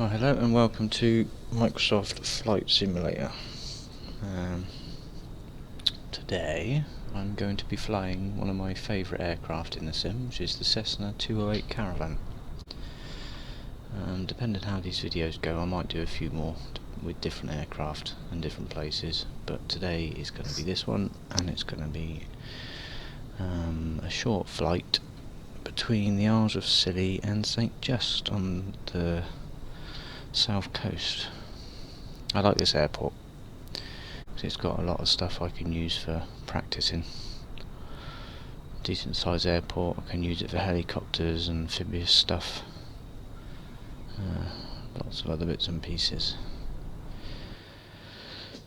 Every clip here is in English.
Well, hello and welcome to Microsoft Flight Simulator. Today I'm going to be flying one of my favourite aircraft in the sim, which is the Cessna 208 Caravan. Depending how these videos go, I might do a few more with different aircraft and different places, but today is going to be this one, and it's going to be a short flight between the Isles of Scilly and St Just on the south coast. I like this airport because it's got a lot of stuff I can use for practicing. Decent sized airport, I can use it for helicopters and amphibious stuff. Lots of other bits and pieces.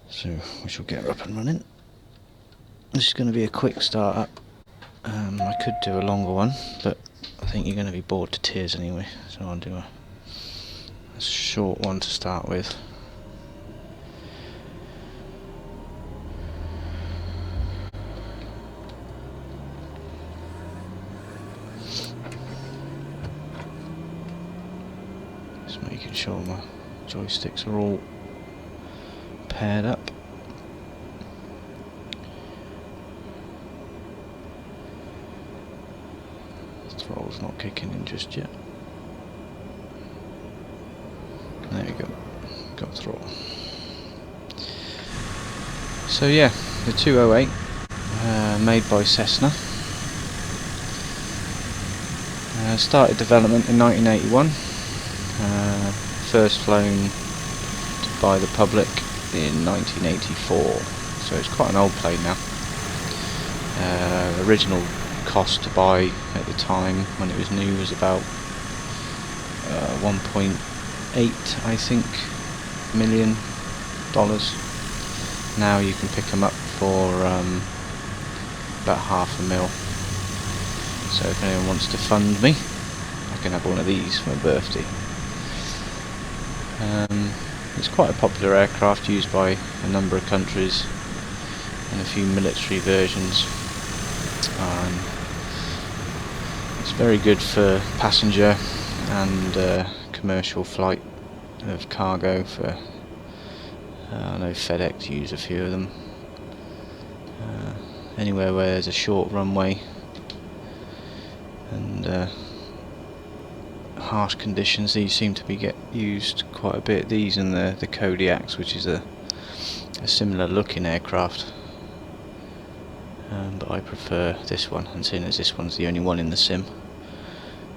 So we shall get her up and running. This is going to be a quick start up. I could do a longer one, but I think you're going to be bored to tears anyway, so I'll do a short one to start with. Just making sure my joysticks are all paired up. The throttle's not kicking in just yet. There we go, got throttle. So yeah, the 208, made by Cessna. Started development in 1981. First flown by the public in 1984. So it's quite an old plane now. Original cost to buy at the time when it was new was about 1.8, I think, $1 million. Now you can pick them up for about $500,000. So if anyone wants to fund me, I can have one of these for my birthday. It's quite a popular aircraft, used by a number of countries and a few military versions. It's very good for passenger and commercial flight of cargo. For I know FedEx use a few of them. Anywhere where there's a short runway and harsh conditions, these seem to be used quite a bit. These and the Kodiaks, which is a similar looking aircraft, but I prefer this one, and seeing as this one's the only one in the sim,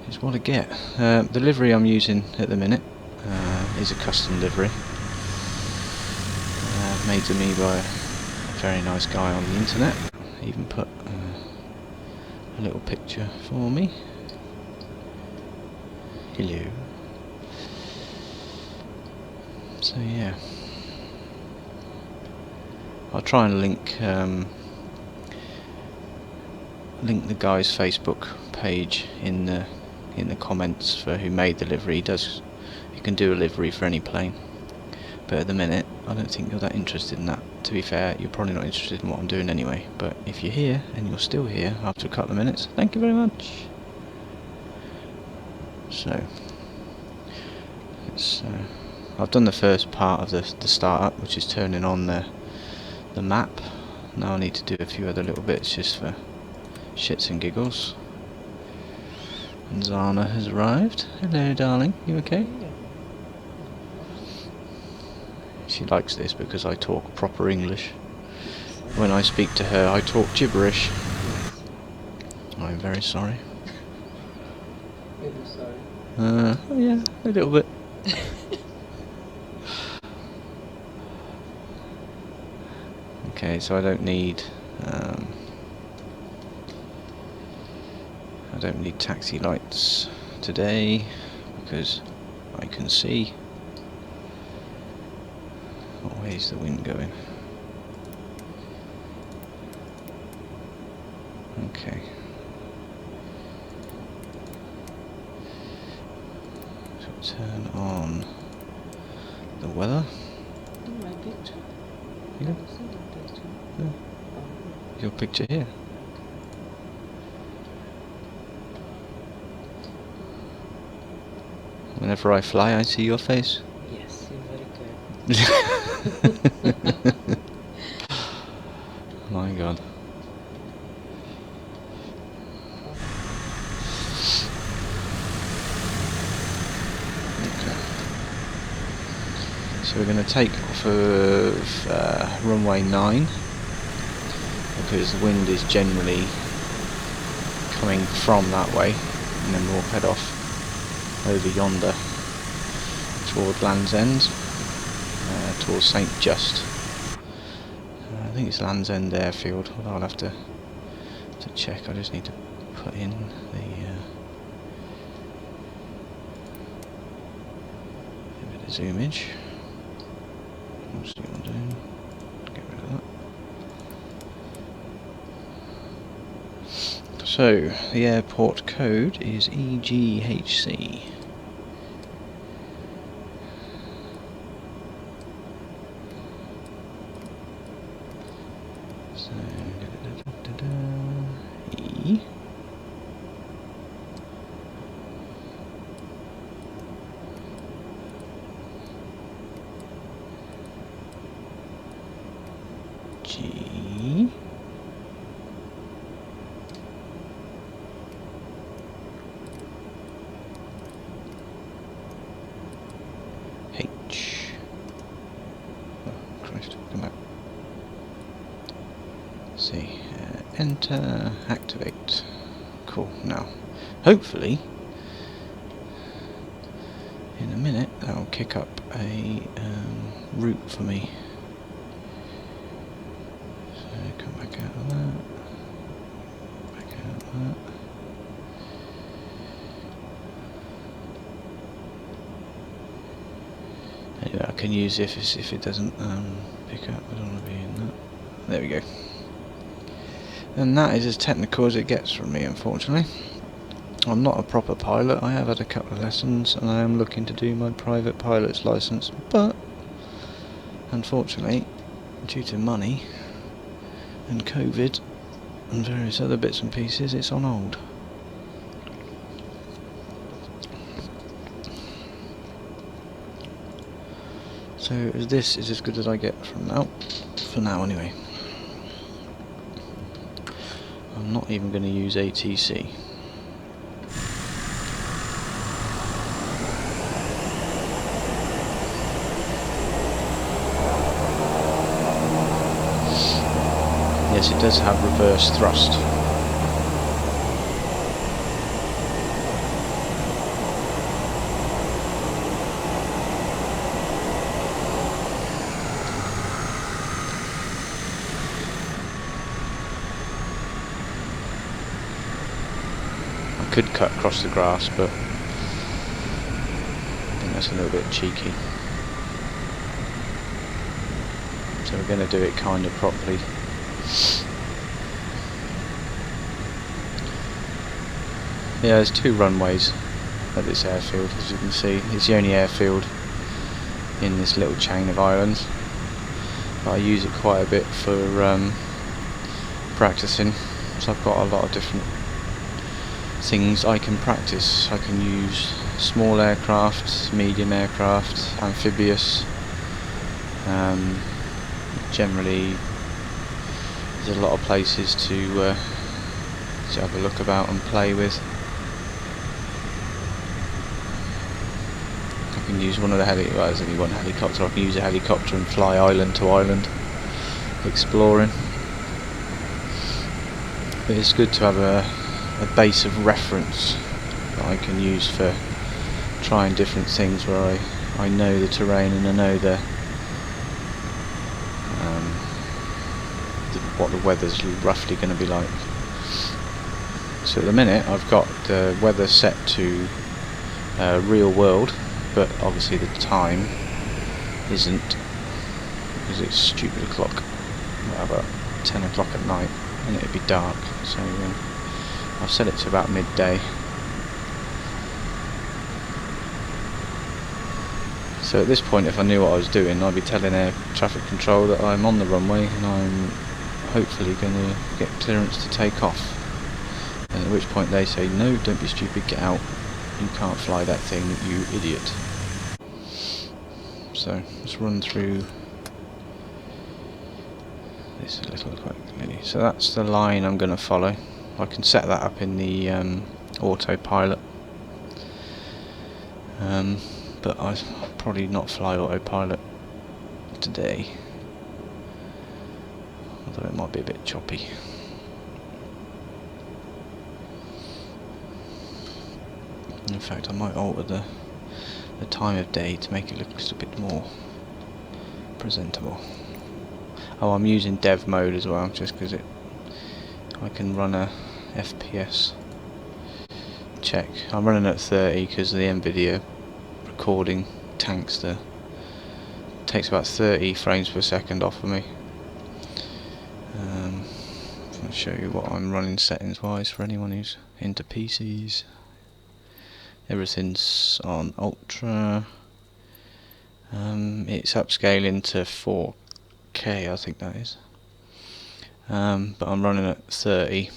is what I get. The livery I'm using at the minute is a custom livery, made to me by a very nice guy on the internet. He even put a little picture for me. Hello. So yeah, I'll try and link the guy's Facebook page in the comments for who made the livery. You can do a livery for any plane, but at the minute I don't think you're that interested in that. To be fair, you're probably not interested in what I'm doing anyway, but if you're here and you're still here after a couple of minutes, thank you very much. So it's I've done the first part of the startup, which is turning on the map. Now I need to do a few other little bits just for shits and giggles. And Zana has arrived. Hello darling, you okay? She likes this because I talk proper English. When I speak to her, I talk gibberish. I'm very sorry. Oh yeah, a little bit. Okay, so I don't need taxi lights today because I can see. What way is the wind going? Okay. So turn on the weather. My picture. Yeah. Yeah. Your picture here. Whenever I fly, I see your face. Yes, you're very good. My God. Okay. So we're going to take off of runway 9 because the wind is generally coming from that way, and then we'll head off over yonder toward Land's End, towards St Just. I think it's Land's End Airfield, although I'll have to check. I just need to put in the a bit of zoomage. What's the one doing? Get rid of that. So the airport code is EGHC. So E. G. H. Oh Christ, come back. See, enter, activate. Cool. Now, hopefully, in a minute, that'll kick up a route for me. So come back out of that. Back out of that. Anyway, I can use if it doesn't pick up. I don't want to be in that. There we go. And that is as technical as it gets from me, unfortunately. I'm not a proper pilot. I have had a couple of lessons and I am looking to do my private pilot's license, but unfortunately, due to money and COVID and various other bits and pieces, it's on hold. So this is as good as I get from now, for now anyway. I'm not even going to use ATC. Yes, it does have reverse thrust. I could cut across the grass, but I think that's a little bit cheeky. So we're going to do it kind of properly. Yeah, there's 2 runways at this airfield, as you can see. It's the only airfield in this little chain of islands. But I use it quite a bit for practicing, so I've got a lot of different things I can practice. I can use small aircraft, medium aircraft, amphibious. Generally, there's a lot of places to have a look about and play with. I can use one of the well, there's only one helicopter. I can use a helicopter and fly island to island, exploring. But it's good to have a base of reference that I can use for trying different things where I know the terrain and I know what the weather's roughly going to be like. So at the minute I've got the weather set to real world, but obviously the time isn't, because it's stupid o'clock, about 10 o'clock at night, and it'd be dark. So I've set it to about midday. So at this point, if I knew what I was doing, I'd be telling air traffic control that I'm on the runway and I'm hopefully going to get clearance to take off. And at which point they say, no, don't be stupid, get out. You can't fly that thing, you idiot. So let's run through this a little quickly. So that's the line I'm going to follow. I can set that up in the autopilot, but I'll probably not fly autopilot today, although it might be a bit choppy. In fact, I might alter the time of day to make it look just a bit more presentable. Oh, I'm using dev mode as well, just because I can run a FPS check. I'm running at 30 because the NVIDIA recording takes about 30 frames per second off of me. I'll show you what I'm running settings wise for anyone who's into PCs. Everything's on ultra. It's upscaling to 4K, I think that is. But I'm running at 30.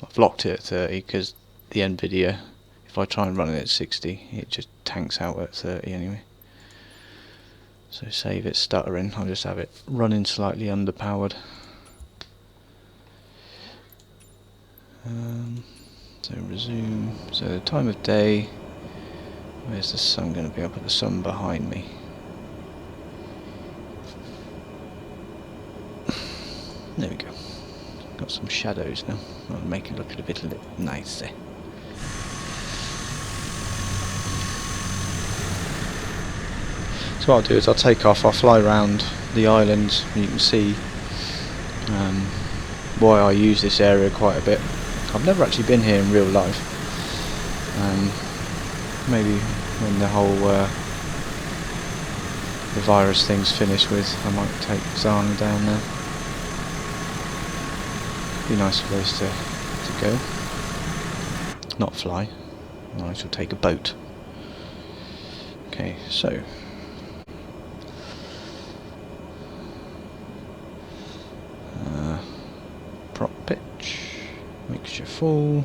I've locked it at 30 because the NVIDIA, if I try and run it at 60, it just tanks out at 30 anyway. So save it stuttering, I'll just have it running slightly underpowered. So resume. So the time of day. Where's the sun going to be? I'll put the sun behind me. There we go. Got some shadows now. That'll make it look a bit nicer. So what I'll do is I'll take off, I'll fly around the islands, and you can see why I use this area quite a bit. I've never actually been here in real life. Maybe when the whole the virus thing's finished with, I might take Zana down there. Be a nice place to go. Not fly. I shall take a boat. Okay, so prop pitch, mixture full,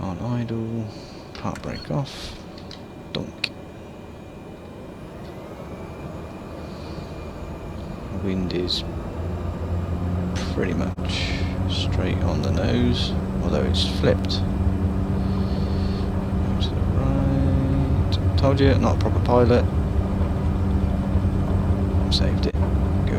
on idle, part brake off, dunk. Wind is pretty much straight on the nose, although it's flipped. Go to the right. Told you, not a proper pilot. Saved it. Go.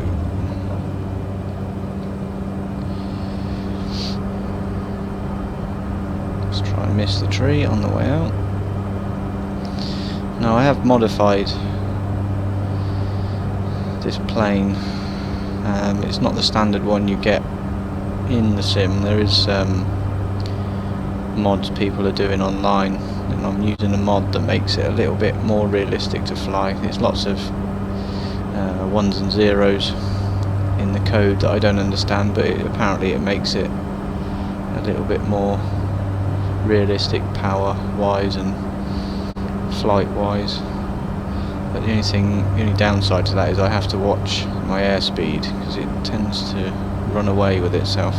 Let's try and miss the tree on the way out. Now I have modified this plane. It's not the standard one you get in the sim. There is mods people are doing online, and I'm using a mod that makes it a little bit more realistic to fly. There's lots of ones and zeros in the code that I don't understand, but apparently it makes it a little bit more realistic power wise and flight wise. But the only downside to that is I have to watch my airspeed, because it tends to run away with itself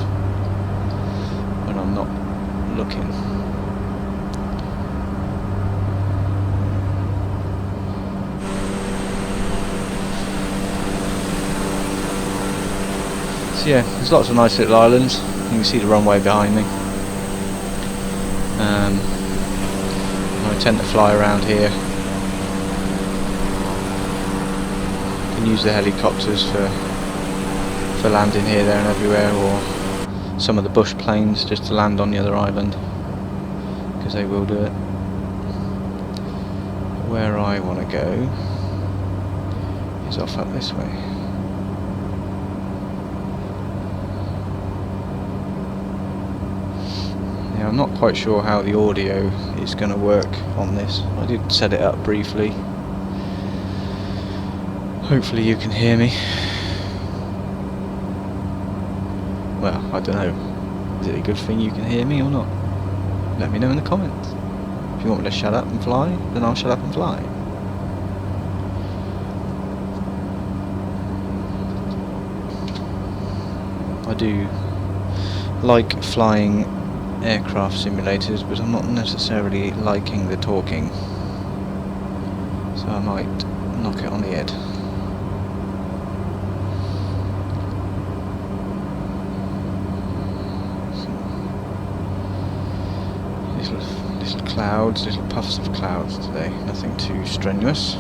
when I'm not looking. So yeah, there's lots of nice little islands. You can see the runway behind me. I tend to fly around here. Use the helicopters for landing here, there and everywhere, or some of the bush planes just to land on the other island, because they will do it. But where I want to go is off up this way. Yeah, I'm not quite sure how the audio is going to work on this. I did set it up briefly. Hopefully you can hear me. Well, I don't know. Is it a good thing you can hear me or not? Let me know in the comments. If you want me to shut up and fly, then I'll shut up and fly. I do like flying aircraft simulators, but I'm not necessarily liking the talking, so I might knock it on the head. Little clouds, little puffs of clouds today, nothing too strenuous.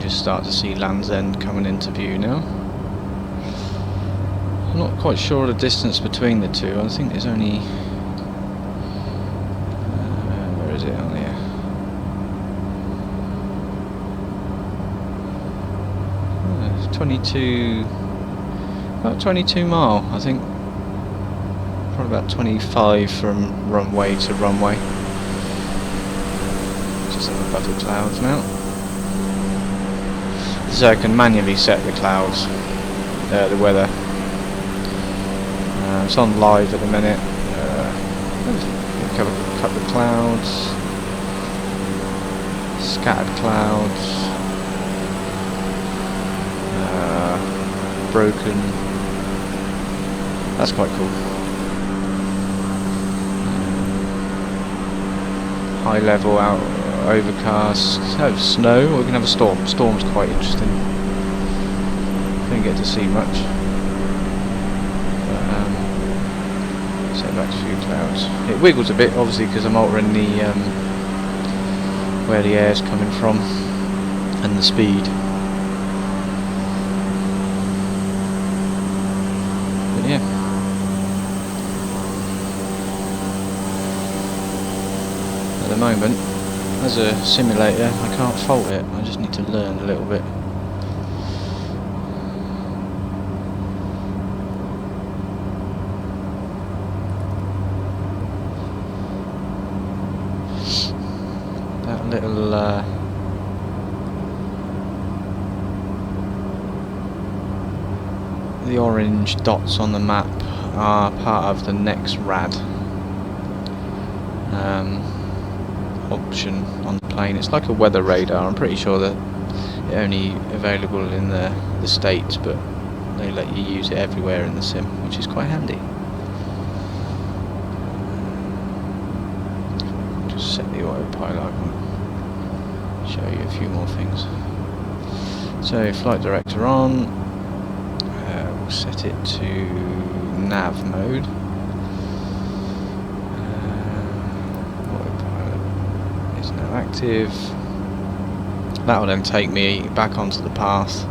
Just start to see Land's End coming into view now. I'm not quite sure the distance between the two. I think there's only where is it on here? It's 22, about 22 mile, I think. Probably about 25 from runway to runway. Just up above the clouds now. So I can manually set the clouds, the weather. It's on live at the minute. Cut the clouds, scattered clouds, broken. That's quite cool. High level out. Overcast, have snow, or we can have a storm. Storm's quite interesting. Couldn't get to see much. But, set back to a few clouds. It wiggles a bit, obviously, because I'm altering the where the air's coming from and the speed. But yeah. At the moment, as a simulator, I can't fault it. I just need to learn a little bit. That little the orange dots on the map are part of the next rad. Option on the plane. It's like a weather radar. I'm pretty sure that it's only available in the States, but they let you use it everywhere in the sim, which is quite handy. Just set the autopilot. I can show you a few more things. So flight director on. We'll set it to nav mode. Active. That will then take me back onto the path.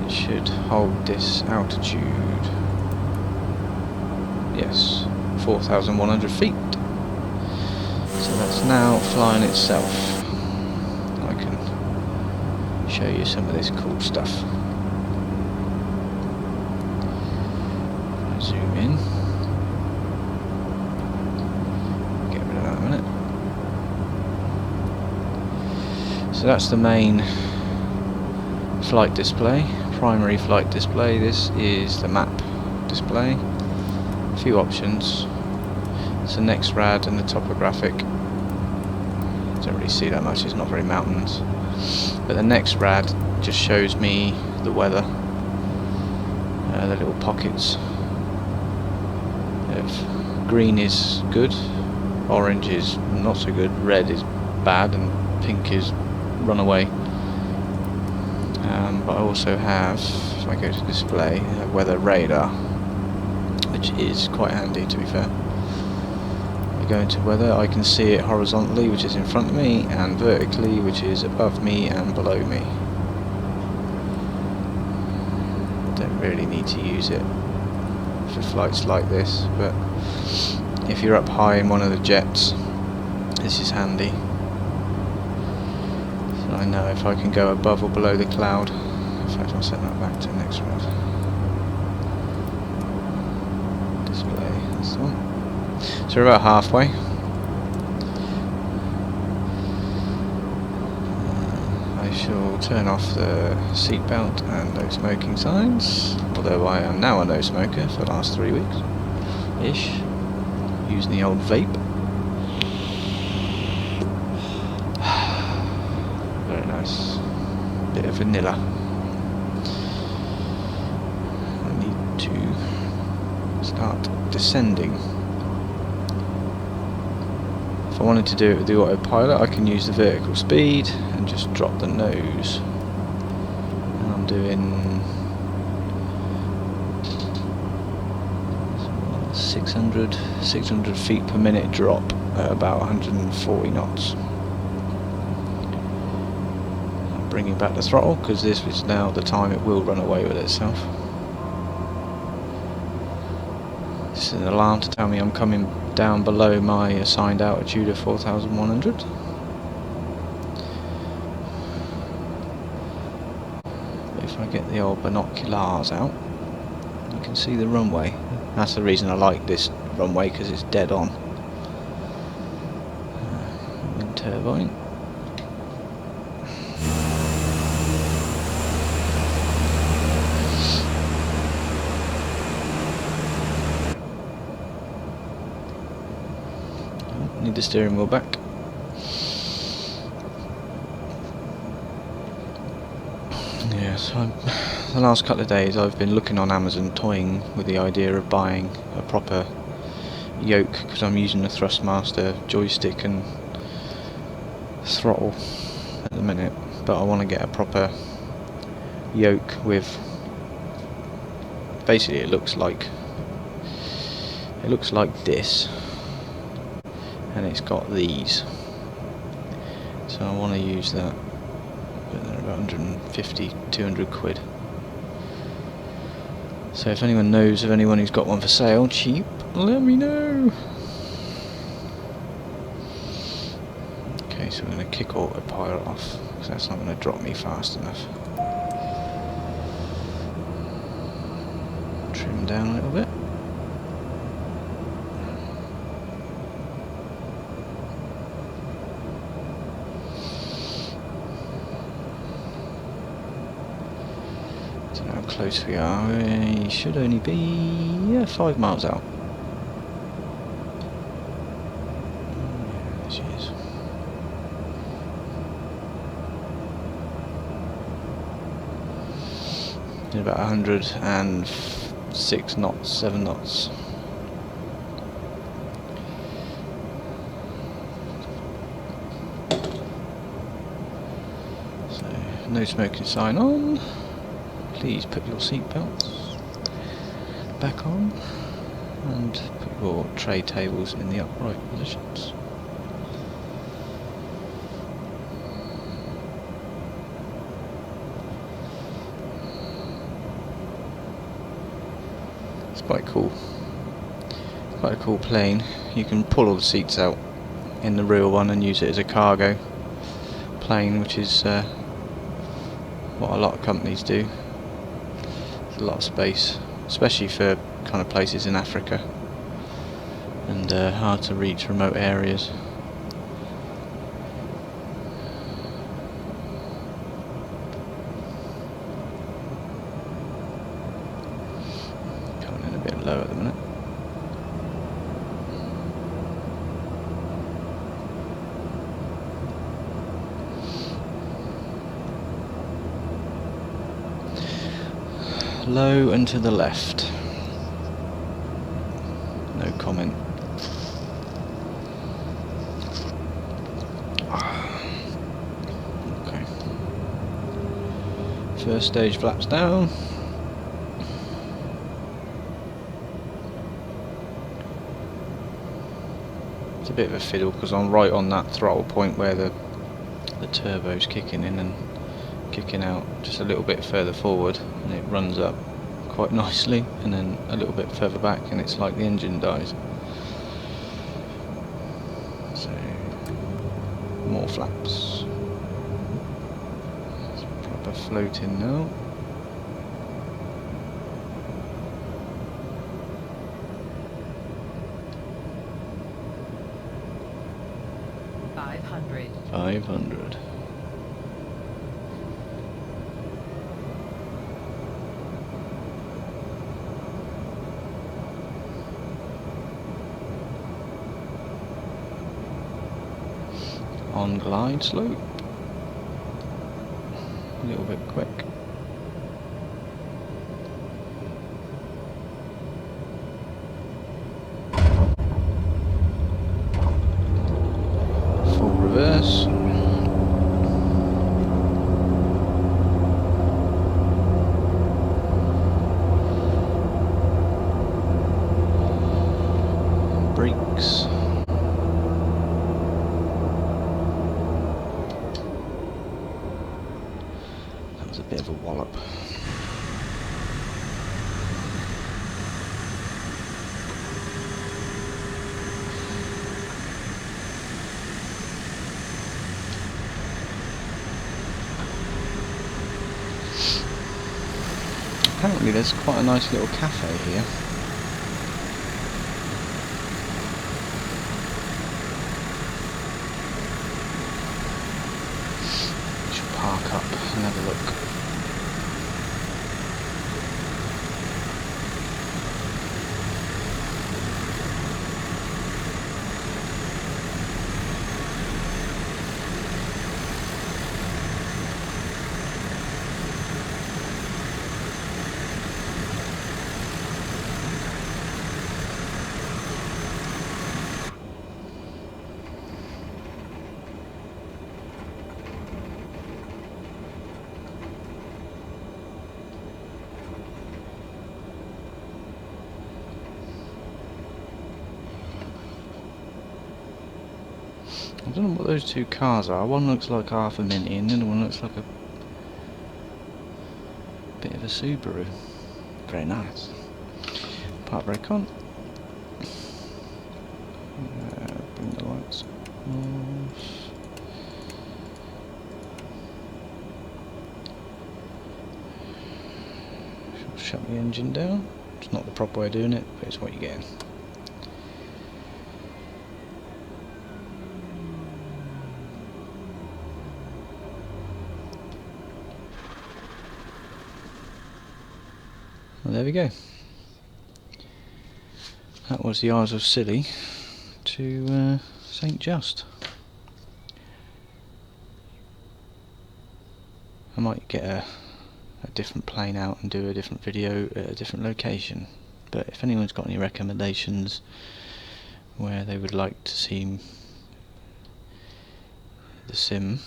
It should hold this altitude. Yes, 4,100 feet. So that's now flying itself. I can show you some of this cool stuff. Zoom in. So that's the main flight display, primary flight display. This is the map display. A few options. It's the next rad and the topographic. Don't really see that much, it's not very mountains. But the next rad just shows me the weather. The little pockets of green is good, orange is not so good, red is bad, and pink is run away. But I also have, if I go to display, a weather radar, which is quite handy, to be fair. I go into weather, I can see it horizontally, which is in front of me, and vertically, which is above me and below me. Don't really need to use it for flights like this, but if you're up high in one of the jets, this is handy. So I know if I can go above or below the cloud. In fact, I'll set that back to the next rad. Display, that's the one. So we're about halfway. I shall turn off the seatbelt and no smoking signs, although I am now a no smoker for the last 3 weeks ish, using the old vape. Nice. Bit of vanilla. I need to start descending. If I wanted to do it with the autopilot, I can use the vertical speed and just drop the nose. And I'm doing 600 feet per minute drop at about 140 knots. I'm bringing back the throttle because this is now the time it will run away with itself. This is an alarm to tell me I'm coming down below my assigned altitude of 4,100. If I get the old binoculars out, you can see the runway. That's the reason I like this runway, because it's dead on. Wind turbine. Need the steering wheel back. Yes, the last couple of days I've been looking on Amazon, toying with the idea of buying a proper yoke, because I'm using a Thrustmaster joystick and throttle at the minute, but I want to get a proper yoke with, basically it looks like this, and it's got these, so I want to use that, but they're about 150, 200 quid. So if anyone knows of anyone who's got one for sale cheap, let me know. Okay, so I'm going to kick autopilot off, because that's not going to drop me fast enough. Trim down a little bit. Don't know how close we are. We should only be 5 miles out. There she is. Did about 106 knots, 7 knots. So no smoking sign on. Please put your seatbelts back on and put your tray tables in the upright positions. It's quite cool. Quite a cool plane. You can pull all the seats out in the real one and use it as a cargo plane, which is what a lot of companies do. A lot of space, especially for kind of places in Africa and hard to reach remote areas. Coming in a bit low at the minute. Low and to the left. No comment. Okay. First stage flaps down. It's a bit of a fiddle because I'm right on that throttle point where the turbo's kicking in and kicking out just a little bit further forward, and it runs up quite nicely, and then a little bit further back and it's like the engine dies. So more flaps. It's proper floating now. Five hundred. On glide slope. a little bit quick. Full reverse. Brakes. That was a bit of a wallop. Apparently there's quite a nice little cafe here. We should park up and have a look. I don't know what those two cars are. One looks like half a Minty and the other one looks like a bit of a Subaru. Very nice. Park brake on. Bring the lights off. Shut the engine down. It's not the proper way of doing it, but it's what you're getting. Well, there we go. That was the Isles of Scilly to St Just. I might get a different plane out and do a different video at a different location, but if anyone's got any recommendations where they would like to see the sim,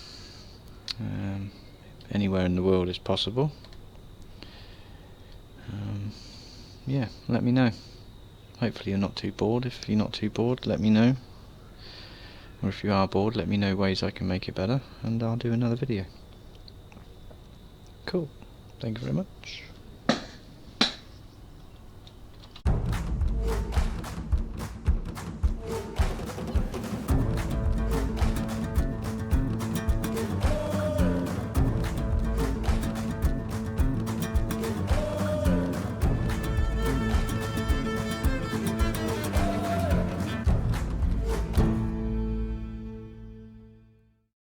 anywhere in the world is possible, yeah, let me know. Hopefully you're not too bored. If you're not too bored, let me know, or if you are bored, let me know ways I can make it better and I'll do another video. Cool. Thank you very much.